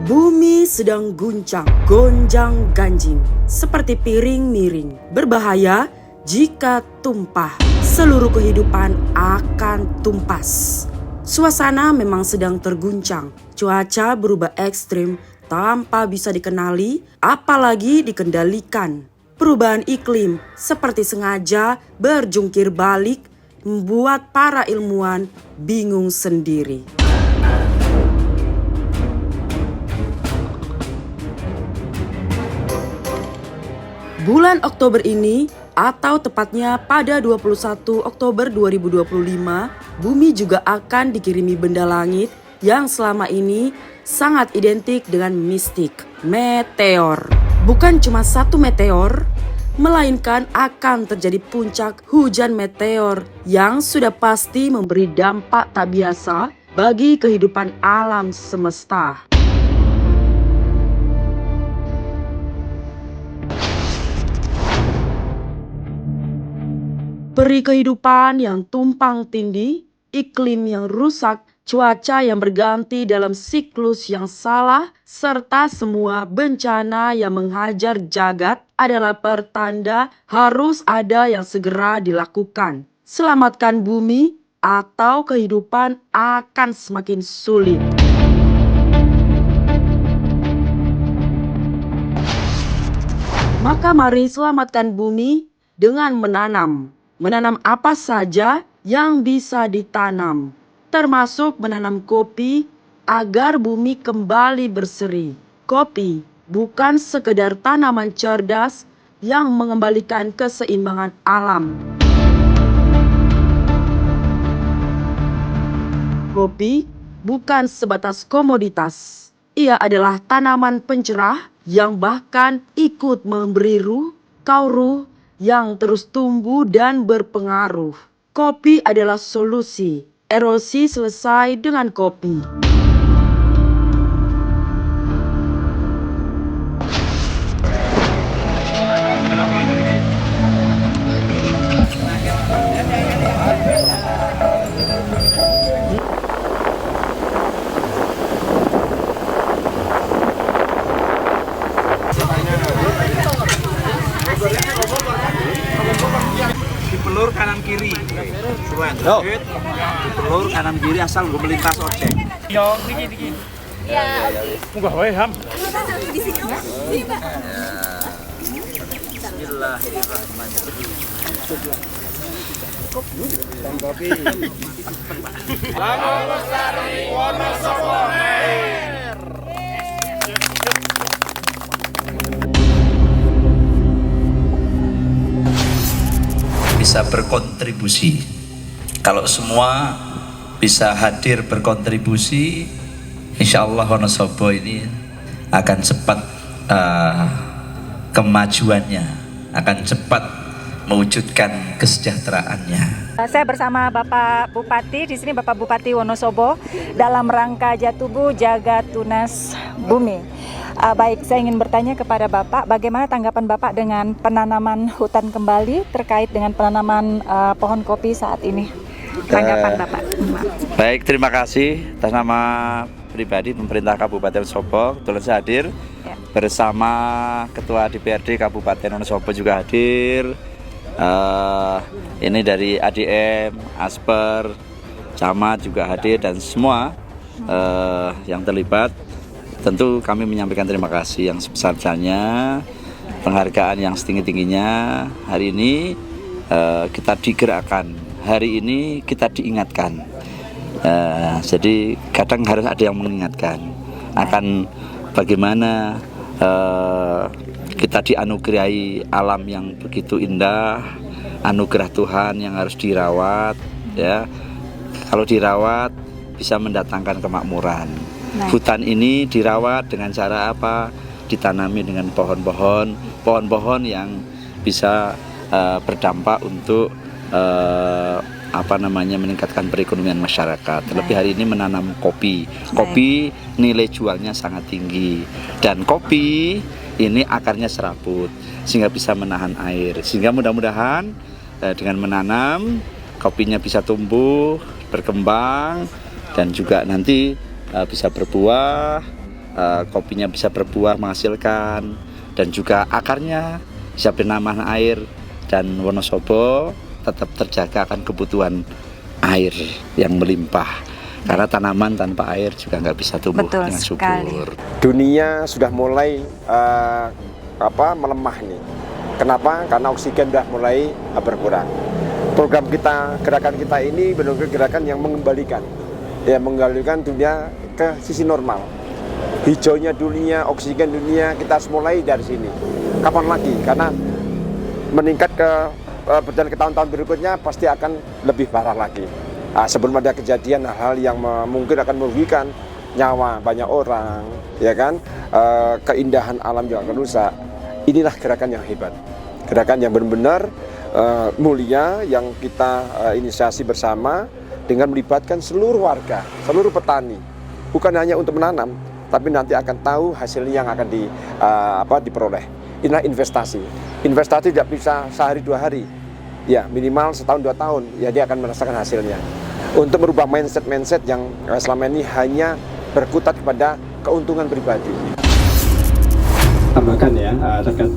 Bumi sedang guncang, gonjang-ganjing, seperti piring miring. Berbahaya jika tumpah, seluruh kehidupan akan tumpas. Suasana memang sedang terguncang, cuaca berubah ekstrim tanpa bisa dikenali, apalagi dikendalikan. Perubahan iklim seperti sengaja berjungkir balik membuat para ilmuwan bingung sendiri. Bulan Oktober ini, atau tepatnya pada 21 Oktober 2025, bumi juga akan dikirimi benda langit yang selama ini sangat identik dengan mistik, meteor. Bukan cuma satu meteor, melainkan akan terjadi puncak hujan meteor yang sudah pasti memberi dampak tak biasa bagi kehidupan alam semesta. Peri kehidupan yang tumpang tindih, iklim yang rusak, cuaca yang berganti dalam siklus yang salah, serta semua bencana yang menghajar jagat adalah pertanda harus ada yang segera dilakukan. Selamatkan bumi atau kehidupan akan semakin sulit. Maka mari selamatkan bumi dengan menanam. Menanam apa saja yang bisa ditanam, termasuk menanam kopi agar bumi kembali berseri. Kopi bukan sekedar tanaman cerdas yang mengembalikan keseimbangan alam. Kopi bukan sebatas komoditas. Ia adalah tanaman pencerah yang bahkan ikut memberi ruh, kauruh yang terus tumbuh dan berpengaruh. Kopi adalah solusi. Erosi selesai dengan kopi. Dipelur kanan kiri, dipelur kanan kiri asal gue melintas ojek. Yo, dikit. Ya. Munggah wae, Ham. Di sini, Mbak. Sini, Mbak. Bismillahirrahmanirrahim. Kopi. Langgeng Lestari Wonosobo. Bisa berkontribusi. Kalau semua bisa hadir berkontribusi, insya Allah Wonosobo ini akan cepat kemajuannya, akan cepat mewujudkan kesejahteraannya. Saya bersama Bapak Bupati, di sini Bapak Bupati Wonosobo dalam rangka Jatubu Jaga Tunas Bumi. Baik, saya ingin bertanya kepada Bapak, bagaimana tanggapan Bapak dengan penanaman hutan kembali terkait dengan penanaman pohon kopi saat ini? Tanggapan Bapak. Baik, terima kasih. Atas nama pribadi pemerintah Kabupaten Wonosobo, kebetulan saya hadir bersama Ketua DPRD Kabupaten Wonosobo juga hadir. Ini dari ADM, Asper, Camat juga hadir dan semua yang terlibat. Tentu kami menyampaikan terima kasih yang sebesar-besarnya, penghargaan yang setinggi-tingginya. Hari ini kita digerakkan, hari ini kita diingatkan. Jadi kadang harus ada yang mengingatkan akan bagaimana kita dianugerahi alam yang begitu indah, anugerah Tuhan yang harus dirawat. Ya, kalau dirawat bisa mendatangkan kemakmuran. Hutan ini dirawat dengan cara apa? Ditanami dengan pohon-pohon yang bisa berdampak untuk meningkatkan perekonomian masyarakat. Terlebih hari ini menanam kopi. Kopi nilai jualnya sangat tinggi dan kopi ini akarnya serabut sehingga bisa menahan air. Sehingga mudah-mudahan dengan menanam kopinya bisa tumbuh, berkembang dan juga nanti bisa berbuah kopinya bisa berbuah menghasilkan, dan juga akarnya bisa bernamah air, dan Wonosobo tetap terjaga akan kebutuhan air yang melimpah. Karena tanaman tanpa air juga nggak bisa tumbuh Betul dengan sekali. subur. Dunia sudah mulai melemah nih. Kenapa? Karena oksigen sudah mulai berkurang. Program kita, gerakan kita ini benar-benar gerakan yang mengembalikan dunia ke sisi normal. Hijaunya dunia, oksigen dunia, kita harus mulai dari sini. Kapan lagi? Karena meningkat berjalan ke tahun-tahun berikutnya pasti akan lebih parah lagi. Sebelum ada kejadian hal-hal yang mungkin akan merugikan nyawa banyak orang, ya kan, keindahan alam juga akan rusak. Inilah gerakan yang hebat, gerakan yang benar-benar mulia yang kita inisiasi bersama dengan melibatkan seluruh warga, seluruh petani, bukan hanya untuk menanam, tapi nanti akan tahu hasilnya yang akan diperoleh. Inilah investasi. Investasi tidak bisa sehari dua hari, ya minimal setahun 2 tahun, ya dia akan merasakan hasilnya. Untuk merubah mindset yang selama ini hanya berkutat kepada keuntungan pribadi. Tambahkan ya terkait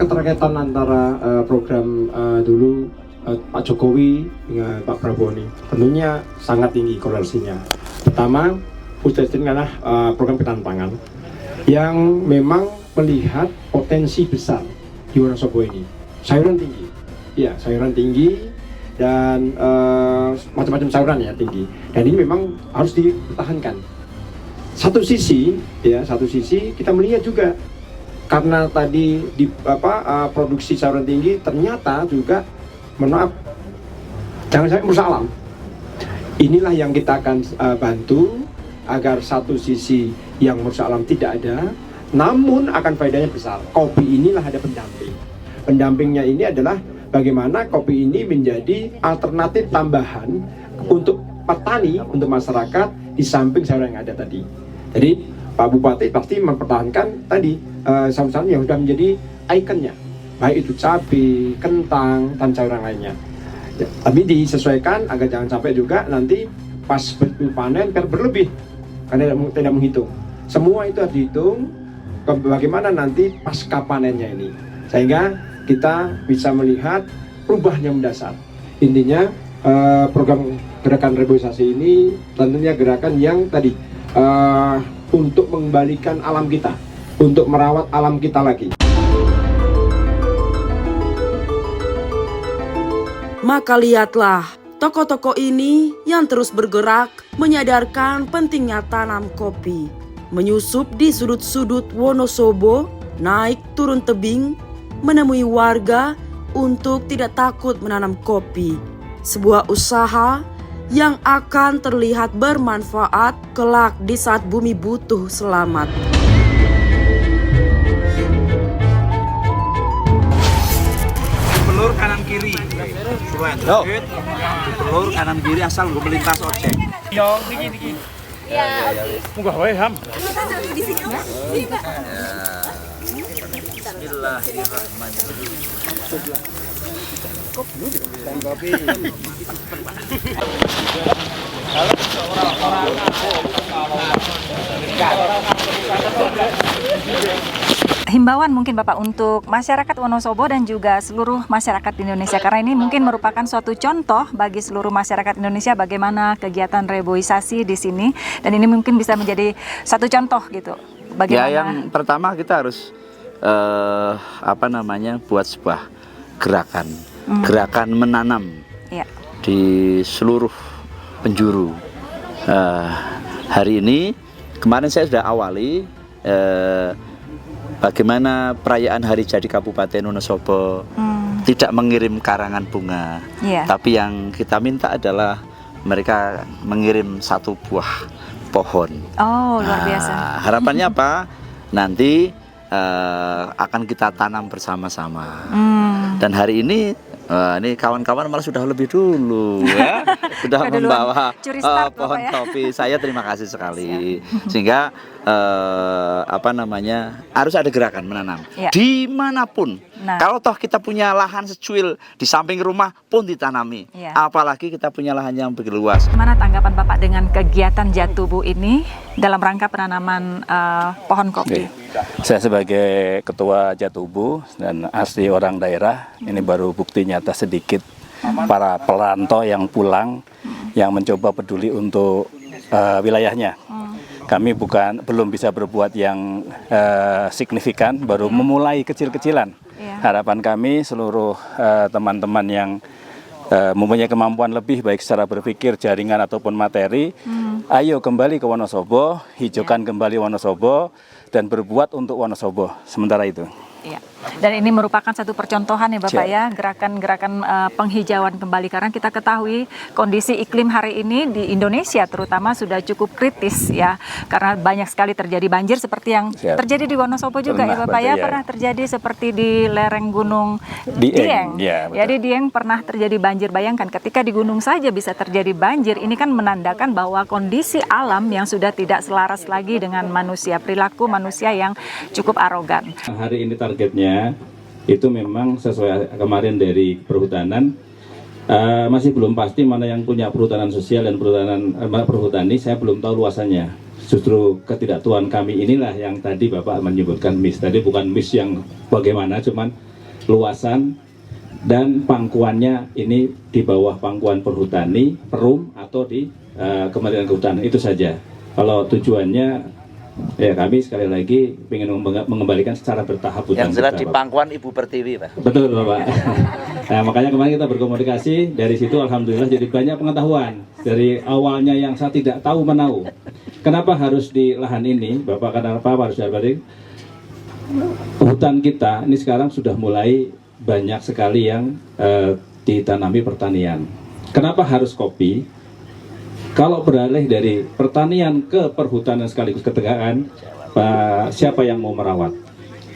keterkaitan antara program dulu Pak Jokowi dengan Pak Prabowo ini tentunya sangat tinggi korelasinya. Pertama, Pusdestin adalah program ketahanan pangan yang memang melihat potensi besar di Wonosobo ini. Sayuran tinggi, ya sayuran tinggi dan macam-macam sayuran ya tinggi. Dan ini memang harus dipertahankan. Satu sisi kita melihat juga karena tadi produksi sayuran tinggi ternyata juga jangan sampai merusak alam. Inilah yang kita akan bantu agar satu sisi yang merusak alam tidak ada, namun akan faedahnya besar. Kopi inilah ada pendamping. Pendampingnya ini adalah bagaimana kopi ini menjadi alternatif tambahan untuk petani, untuk masyarakat di samping sayuran yang ada tadi. Jadi Pak Bupati pasti mempertahankan tadi sayuran yang sudah menjadi ikonnya, baik itu cabai, kentang, dan sayuran lainnya. Ya, tapi disesuaikan agar jangan sampai juga nanti pas panen berlebih, karena tidak menghitung. Semua itu harus dihitung bagaimana nanti pasca panennya ini, sehingga kita bisa melihat perubahan yang mendasar. Intinya program gerakan reboisasi ini tentunya gerakan yang tadi untuk mengembalikan alam kita, untuk merawat alam kita lagi. Maka lihatlah, tokoh-tokoh ini yang terus bergerak menyadarkan pentingnya tanam kopi. Menyusup di sudut-sudut Wonosobo, naik turun tebing, menemui warga untuk tidak takut menanam kopi. Sebuah usaha yang akan terlihat bermanfaat kelak di saat bumi butuh selamat. Pelur kanan kiri. Pelur kanan kiri asal gue melintas ojek. Yo, niki. Munggah wae, Ham. Bismillahirrahmanirrahim. Himbauan mungkin Bapak untuk masyarakat Wonosobo dan juga seluruh masyarakat di Indonesia, karena ini mungkin merupakan suatu contoh bagi seluruh masyarakat Indonesia bagaimana kegiatan reboisasi di sini, dan ini mungkin bisa menjadi satu contoh gitu. Bagaimana? Ya, yang pertama kita harus buat sebuah gerakan menanam Ya. di seluruh penjuru. Hari ini kemarin saya sudah awali bagaimana perayaan Hari Jadi Kabupaten Wonosobo tidak mengirim karangan bunga, tapi yang kita minta adalah mereka mengirim satu buah pohon. Oh, luar biasa. Harapannya apa? Nanti akan kita tanam bersama-sama. Dan hari ini kawan-kawan malah sudah lebih dulu ya, sudah membawa pohon kopi. Saya terima kasih sekali. Sehingga harus ada gerakan menanam Ya. dimanapun. Nah. Kalau toh kita punya lahan secuil di samping rumah pun ditanami, Ya. apalagi kita punya lahan yang begitu luas. Gimana tanggapan Bapak dengan kegiatan Jatubu ini dalam rangka penanaman pohon kopi? Saya sebagai Ketua Jatubu dan asli orang daerah, ini baru bukti nyata sedikit para perantau yang pulang, yang mencoba peduli untuk wilayahnya. Kami belum bisa berbuat yang signifikan, baru memulai kecil-kecilan. Iya. Harapan kami seluruh teman-teman yang mempunyai kemampuan lebih baik secara berpikir, jaringan ataupun materi, ayo kembali ke Wonosobo, hijaukan kembali Wonosobo dan berbuat untuk Wonosobo sementara itu. Iya. Dan ini merupakan satu percontohan ya Bapak Siap. ya, gerakan-gerakan penghijauan kembali, karena kita ketahui kondisi iklim hari ini di Indonesia terutama sudah cukup kritis ya, karena banyak sekali terjadi banjir seperti yang Siap. terjadi di Wonosobo juga Pernah, ya Bapak ya, betul, ya. pernah terjadi seperti di lereng Gunung Dieng. Ya, betul. Ya, di Dieng pernah terjadi banjir. Bayangkan ketika di gunung saja bisa terjadi banjir, ini kan menandakan bahwa kondisi alam yang sudah tidak selaras lagi dengan manusia, perilaku manusia yang cukup arogan. Hari ini targetnya itu memang sesuai kemarin dari perhutanan, masih belum pasti mana yang punya perhutanan sosial dan perhutani, saya belum tahu luasannya. Justru ketidaktahuan kami inilah yang tadi Bapak menyebutkan miss. Tadi bukan miss yang bagaimana, cuman luasan dan pangkuannya ini di bawah pangkuan perhutani, perum atau di Kementerian Kehutanan, itu saja. Kalau tujuannya ya kami sekali lagi ingin mengembalikan secara bertahap hutan Yang jelas kita, di Pak. pangkuan Ibu Pertiwi, Pak. Betul Bapak. Nah, makanya kemarin kita berkomunikasi, dari situ alhamdulillah jadi banyak pengetahuan. Dari awalnya yang saya tidak tahu menahu. Kenapa harus di lahan ini, Bapak, kenapa harus di hutan kita ini sekarang sudah mulai banyak sekali yang ditanami pertanian. Kenapa harus kopi? Kalau beralih dari pertanian ke perhutanan sekaligus ketegaan, siapa yang mau merawat?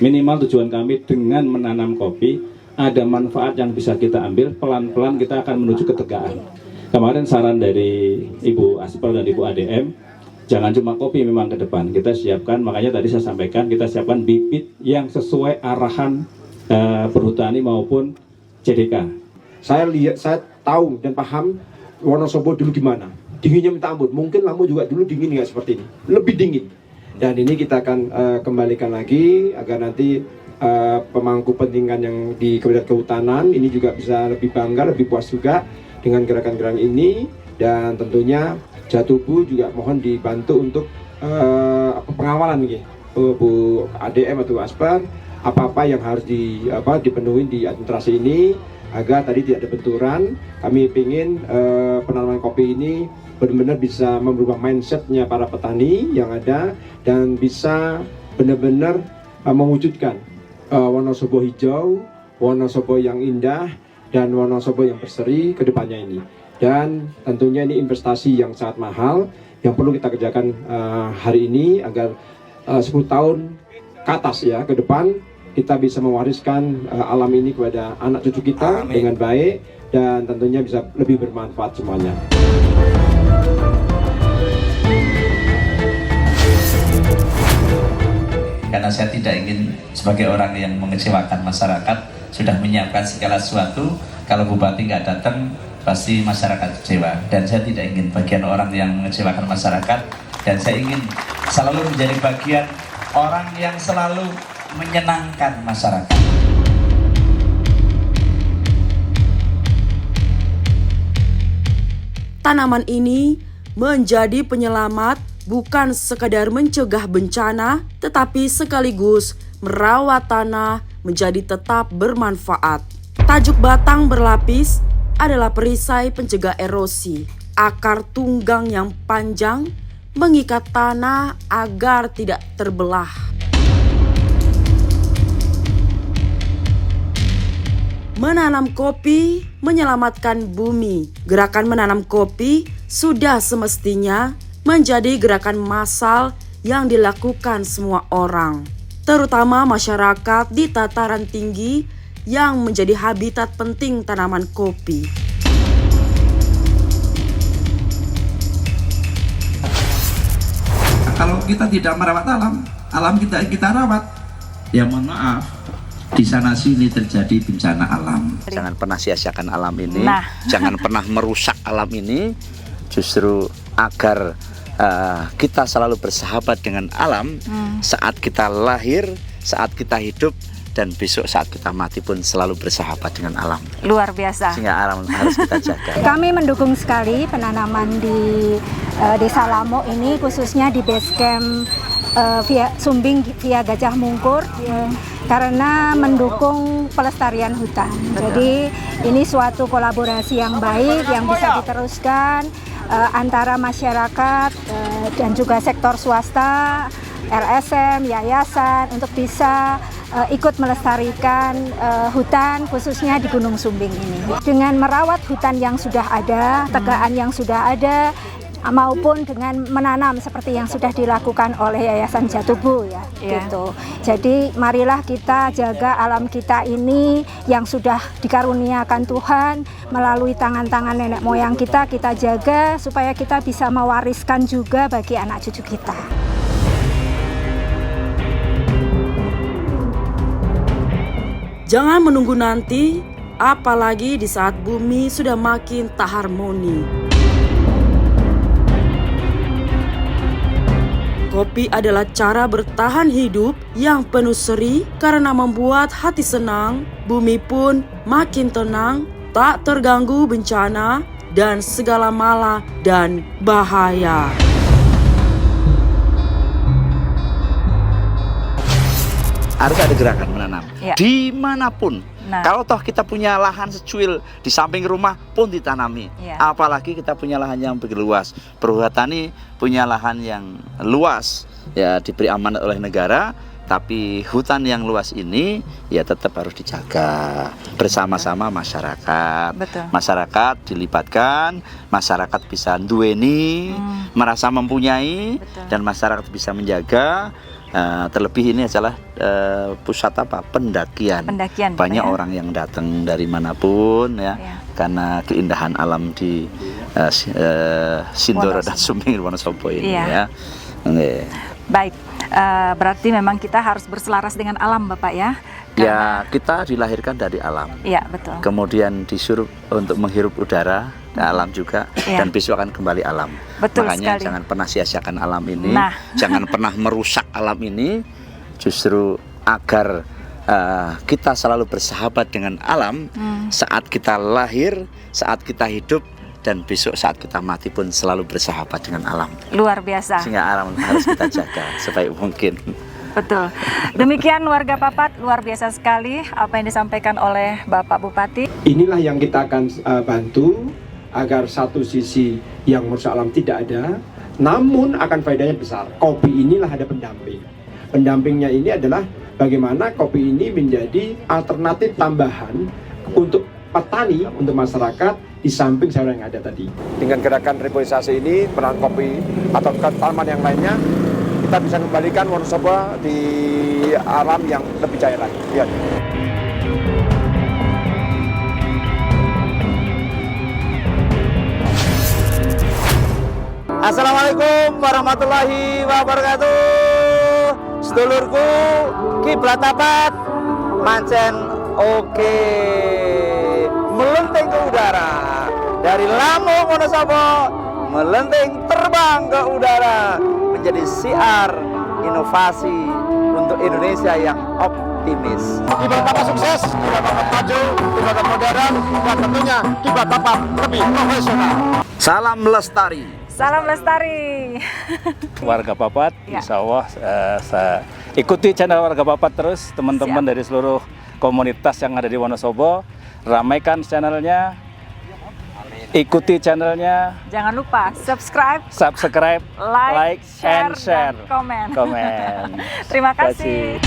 Minimal tujuan kami dengan menanam kopi, ada manfaat yang bisa kita ambil, pelan-pelan kita akan menuju ketegaan. Kemarin saran dari Ibu Aspel dan Ibu ADM, jangan cuma kopi memang ke depan. Kita siapkan, makanya tadi saya sampaikan, kita siapkan bibit yang sesuai arahan perhutani maupun CDK. Saya tahu dan paham Wonosobo dulu gimana. Dinginnya minta ampun, mungkin Lamu juga dulu dingin nggak seperti ini, lebih dingin. Dan ini kita akan kembalikan lagi agar nanti pemangku kepentingan yang di Kementerian Kehutanan ini juga bisa lebih bangga, lebih puas juga dengan gerakan-gerakan ini. Dan tentunya Jatubu juga mohon dibantu untuk pengawalan nih, Bu ADM atau Asper, apa-apa yang harus dipenuhi di administrasi ini agar tadi tidak ada benturan. Kami ingin penanaman kopi ini benar-benar bisa merubah mindsetnya para petani yang ada dan bisa benar-benar mewujudkan Wonosobo hijau, Wonosobo yang indah, dan Wonosobo yang berseri ke depannya ini. Dan tentunya ini investasi yang sangat mahal yang perlu kita kerjakan hari ini agar 10 tahun ke atas ya ke depan kita bisa mewariskan alam ini kepada anak cucu kita dengan baik dan tentunya bisa lebih bermanfaat semuanya. Karena saya tidak ingin sebagai orang yang mengecewakan masyarakat, sudah menyiapkan segala sesuatu, kalau Bupati nggak datang pasti masyarakat kecewa. Dan saya tidak ingin bagian orang yang mengecewakan masyarakat, dan saya ingin selalu menjadi bagian orang yang selalu menyenangkan masyarakat. Tanaman ini menjadi penyelamat, bukan sekadar mencegah bencana, tetapi sekaligus merawat tanah menjadi tetap bermanfaat. Tajuk batang berlapis adalah perisai pencegah erosi. Akar tunggang yang panjang mengikat tanah agar tidak terbelah. Menanam kopi menyelamatkan bumi. Gerakan menanam kopi sudah semestinya menjadi gerakan massal yang dilakukan semua orang, terutama masyarakat di dataran tinggi yang menjadi habitat penting tanaman kopi. Kalau kita tidak merawat alam, alam kita rawat. Ya mohon maaf, di sana sini terjadi bencana alam. Jangan pernah sia-siakan alam ini, Nah. jangan pernah merusak alam ini, justru agar kita selalu bersahabat dengan alam saat kita lahir, saat kita hidup, dan besok saat kita mati pun selalu bersahabat dengan alam. Luar biasa. Sehingga alam harus kita jaga. Kami mendukung sekali penanaman di Desa Lamo ini, khususnya di base camp via Sumbing via Gajah Mungkur, karena mendukung pelestarian hutan. Jadi ini suatu kolaborasi yang baik yang bisa diteruskan antara masyarakat dan juga sektor swasta, LSM, yayasan untuk bisa ikut melestarikan hutan khususnya di Gunung Sumbing ini. Dengan merawat hutan yang sudah ada, tegaan yang sudah ada, maupun dengan menanam seperti yang sudah dilakukan oleh Yayasan Jatubu ya, gitu. Jadi marilah kita jaga alam kita ini yang sudah dikaruniakan Tuhan melalui tangan-tangan nenek moyang kita jaga supaya kita bisa mewariskan juga bagi anak cucu kita. Jangan menunggu nanti, apalagi di saat bumi sudah makin tak harmoni. Kopi adalah cara bertahan hidup yang penuh seri karena membuat hati senang, bumi pun makin tenang, tak terganggu bencana dan segala mala dan bahaya. Harus ada gerakan menanam Ya. dimanapun. Nah. Kalau toh kita punya lahan secuil di samping rumah pun ditanami. Ya. Apalagi kita punya lahan yang begitu luas. Perhutani punya lahan yang luas, ya diberi amanat oleh negara. Tapi hutan yang luas ini ya tetap harus dijaga bersama-sama masyarakat. Betul. Masyarakat dilibatkan, masyarakat bisa duweni, merasa mempunyai, Betul. dan masyarakat bisa menjaga. Terlebih ini adalah pusat pendakian. Pendakian, Banyak Pak, ya? orang yang datang dari manapun ya, karena keindahan alam di Sindoro dan Sumbing Wonosobo ini Iya. ya. Oke. Baik, berarti memang kita harus berselaras dengan alam Bapak ya? Ya, kita dilahirkan dari alam. Iya, betul. Kemudian disuruh untuk menghirup udara alam juga, Iya. dan besok akan kembali alam. Betul Makanya sekali. jangan pernah sia-siakan alam ini, Nah. jangan pernah merusak alam ini, justru agar kita selalu bersahabat dengan alam saat kita lahir, saat kita hidup, dan besok saat kita mati pun selalu bersahabat dengan alam. Luar biasa. Sehingga alam harus kita jaga sebaik mungkin. Betul. Demikian warga Papat, luar biasa sekali apa yang disampaikan oleh Bapak Bupati. Inilah yang kita akan bantu agar satu sisi yang merusak alam tidak ada, namun akan faedahnya besar. Kopi inilah ada pendamping. Pendampingnya ini adalah bagaimana kopi ini menjadi alternatif tambahan untuk petani, untuk masyarakat di samping sayur yang ada tadi. Dengan gerakan reforestasi ini, peran kopi atau tanaman yang lainnya, kita bisa kembalikan Wonosobo di alam yang lebih jaya lagi. Ya. Assalamualaikum warahmatullahi wabarakatuh. Sedulurku, kiblat Papat mancen oke. Melenting ke udara dari Lampung Wonosobo, melenting terbang ke udara menjadi siar inovasi untuk Indonesia yang optimis. Kiblat Papat sukses, Kiblat Papat maju, Kiblat Papat modern, dan tentunya Kiblat Papat lebih profesional. Salam lestari. Salam lestari. Warga Papat, Ya. insya Allah saya ikuti channel Warga Papat terus, teman-teman dari seluruh komunitas yang ada di Wonosobo, ramaikan channelnya, ikuti channelnya, Jangan lupa subscribe, subscribe, like, and share, dan komen. komen. Terima kasih.